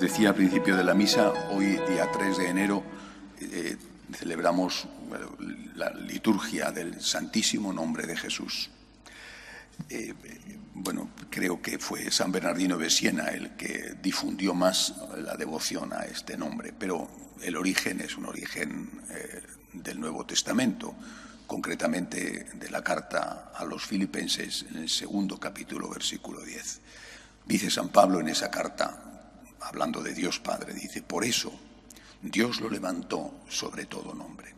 os decía al principio de la misa, hoy, día 3 de enero, celebramos la liturgia del Santísimo Nombre de Jesús. Creo que fue San Bernardino de Siena el que difundió más la devoción a este nombre, pero el origen es un origen del Nuevo Testamento, concretamente de la carta a los Filipenses, en el 2º capítulo, versículo 10. Dice San Pablo en esa carta, hablando de Dios Padre, dice: por eso Dios lo levantó sobre todo nombre.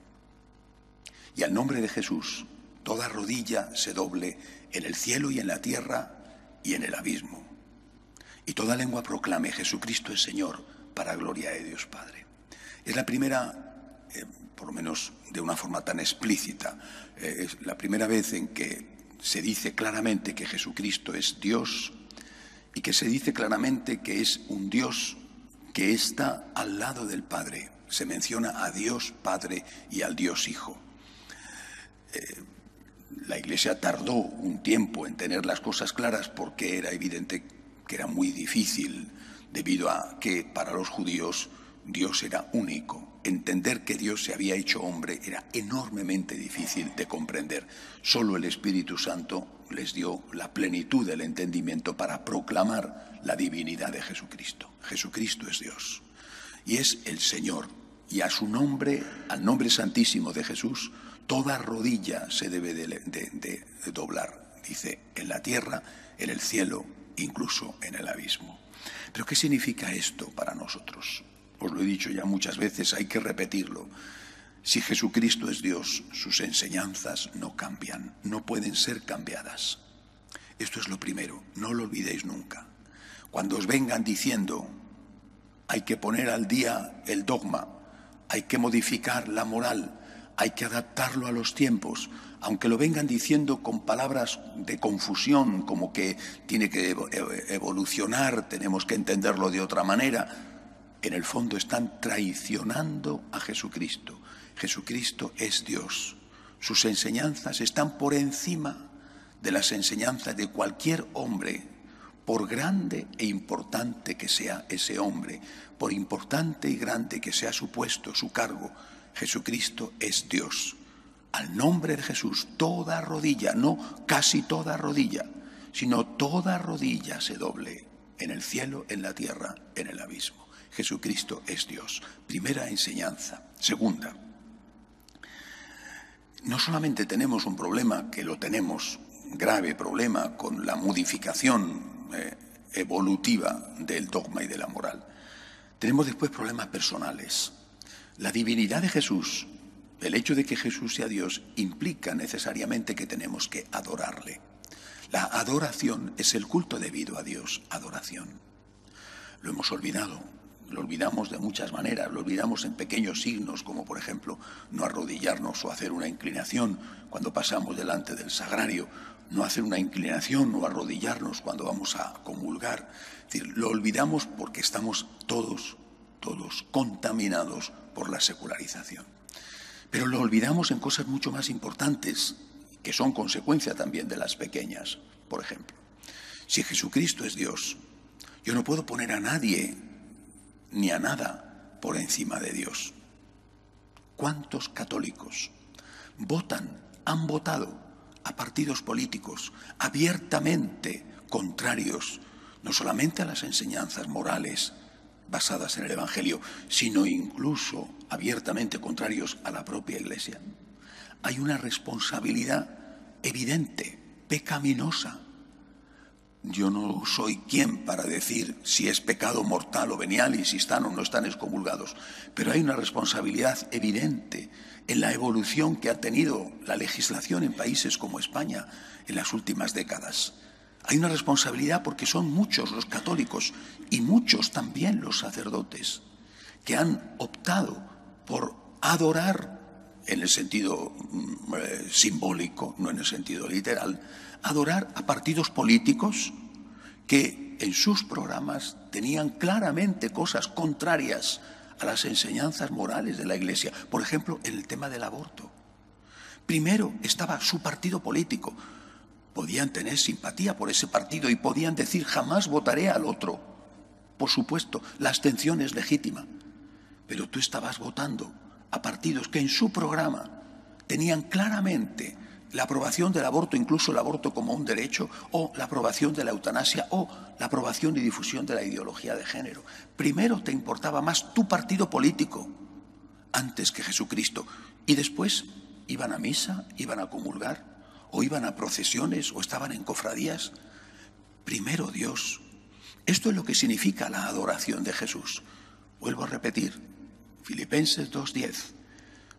Y al nombre de Jesús toda rodilla se doble en el cielo y en la tierra y en el abismo. Y toda lengua proclame: Jesucristo es Señor, para gloria de Dios Padre. Es la primera, por lo menos de una forma tan explícita, es la primera vez en que se dice claramente que Jesucristo es Dios y que se dice claramente que es un Dios que está al lado del Padre. Se menciona a Dios Padre y al Dios Hijo. La Iglesia tardó un tiempo en tener las cosas claras porque era evidente que era muy difícil, debido a que para los judíos Dios era único. Entender que Dios se había hecho hombre era enormemente difícil de comprender. Solo el Espíritu Santo les dio la plenitud del entendimiento para proclamar la divinidad de Jesucristo. Jesucristo es Dios y es el Señor, y a su nombre, al nombre santísimo de Jesús, toda rodilla se debe de doblar, dice, en la tierra, en el cielo, incluso en el abismo. ¿Pero qué significa esto para nosotros? Os lo he dicho ya muchas veces, hay que repetirlo. Si Jesucristo es Dios, sus enseñanzas no cambian, no pueden ser cambiadas. Esto es lo primero, no lo olvidéis nunca. Cuando os vengan diciendo: hay que poner al día el dogma, hay que modificar la moral, hay que adaptarlo a los tiempos, aunque lo vengan diciendo con palabras de confusión, como que tiene que evolucionar, tenemos que entenderlo de otra manera, en el fondo están traicionando a Jesucristo. Jesucristo es Dios. Sus enseñanzas están por encima de las enseñanzas de cualquier hombre, por grande e importante que sea ese hombre, por importante y grande que sea su puesto, su cargo. Jesucristo es Dios. Al nombre de Jesús, toda rodilla, no casi toda rodilla, sino toda rodilla se doble, en el cielo, en la tierra, en el abismo. Jesucristo es Dios. Primera enseñanza. Segunda, no solamente tenemos un problema, que lo tenemos, grave problema, con la modificación evolutiva del dogma y de la moral. Tenemos después problemas personales. La divinidad de Jesús, el hecho de que Jesús sea Dios, implica necesariamente que tenemos que adorarle. La adoración es el culto debido a Dios, adoración. Lo hemos olvidado. Lo olvidamos de muchas maneras, lo olvidamos en pequeños signos, como por ejemplo no arrodillarnos o hacer una inclinación cuando pasamos delante del sagrario, no hacer una inclinación o arrodillarnos cuando vamos a comulgar. Es decir, lo olvidamos porque estamos todos contaminados por la secularización. Pero lo olvidamos en cosas mucho más importantes, que son consecuencia también de las pequeñas. Por ejemplo, si Jesucristo es Dios, yo no puedo poner a nadie ni a nada por encima de Dios. ¿Cuántos católicos han votado a partidos políticos abiertamente contrarios no solamente a las enseñanzas morales basadas en el Evangelio, sino incluso abiertamente contrarios a la propia Iglesia? Hay una responsabilidad evidente, pecaminosa. Yo no soy quien para decir si es pecado mortal o venial y si están o no están excomulgados, pero hay una responsabilidad evidente en la evolución que ha tenido la legislación en países como España en las últimas décadas. Hay una responsabilidad porque son muchos los católicos y muchos también los sacerdotes que han optado por adorar, en el sentido simbólico, no en el sentido literal, adorar a partidos políticos que en sus programas tenían claramente cosas contrarias a las enseñanzas morales de la Iglesia. Por ejemplo, en el tema del aborto. Primero estaba su partido político. Podían tener simpatía por ese partido y podían decir: jamás votaré al otro, por supuesto, la abstención es legítima, pero tú estabas votando a partidos que en su programa tenían claramente la aprobación del aborto, incluso el aborto como un derecho, o la aprobación de la eutanasia, o la aprobación y difusión de la ideología de género. Primero te importaba más tu partido político antes que Jesucristo. Y después iban a misa, iban a comulgar, o iban a procesiones, o estaban en cofradías. Primero Dios. Esto es lo que significa la adoración de Jesús. Vuelvo a repetir, Filipenses 2:10.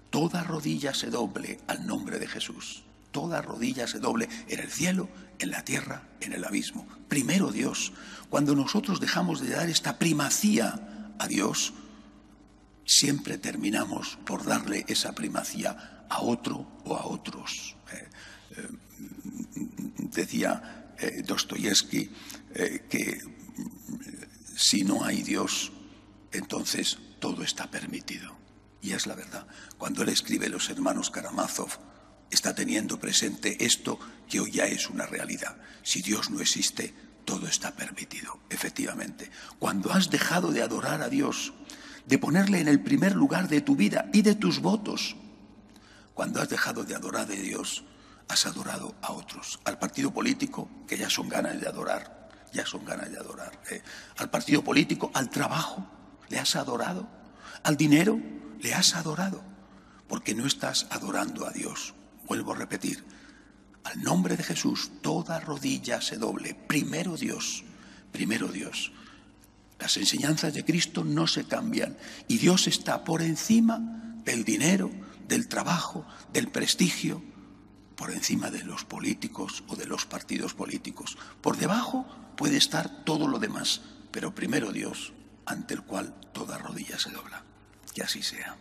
Toda rodilla se doble al nombre de Jesús. Toda rodilla se doble en el cielo, en la tierra, en el abismo. Primero Dios. Cuando nosotros dejamos de dar esta primacía a Dios, siempre terminamos por darle esa primacía a otro o a otros. Decía Dostoyevsky que si no hay Dios, entonces todo está permitido. Y es la verdad. Cuando él escribe Los hermanos Karamazov, está teniendo presente esto que hoy ya es una realidad. Si Dios no existe, todo está permitido, efectivamente. Cuando has dejado de adorar a Dios, de ponerle en el primer lugar de tu vida y de tus votos, cuando has dejado de adorar a Dios, has adorado a otros. Al partido político, que ya son ganas de adorar, al partido político, al trabajo, le has adorado, al dinero, le has adorado, porque no estás adorando a Dios. Vuelvo a repetir, al nombre de Jesús toda rodilla se doble. Primero Dios, primero Dios. Las enseñanzas de Cristo no se cambian y Dios está por encima del dinero, del trabajo, del prestigio, por encima de los políticos o de los partidos políticos. Por debajo puede estar todo lo demás, pero primero Dios, ante el cual toda rodilla se dobla. Que así sea.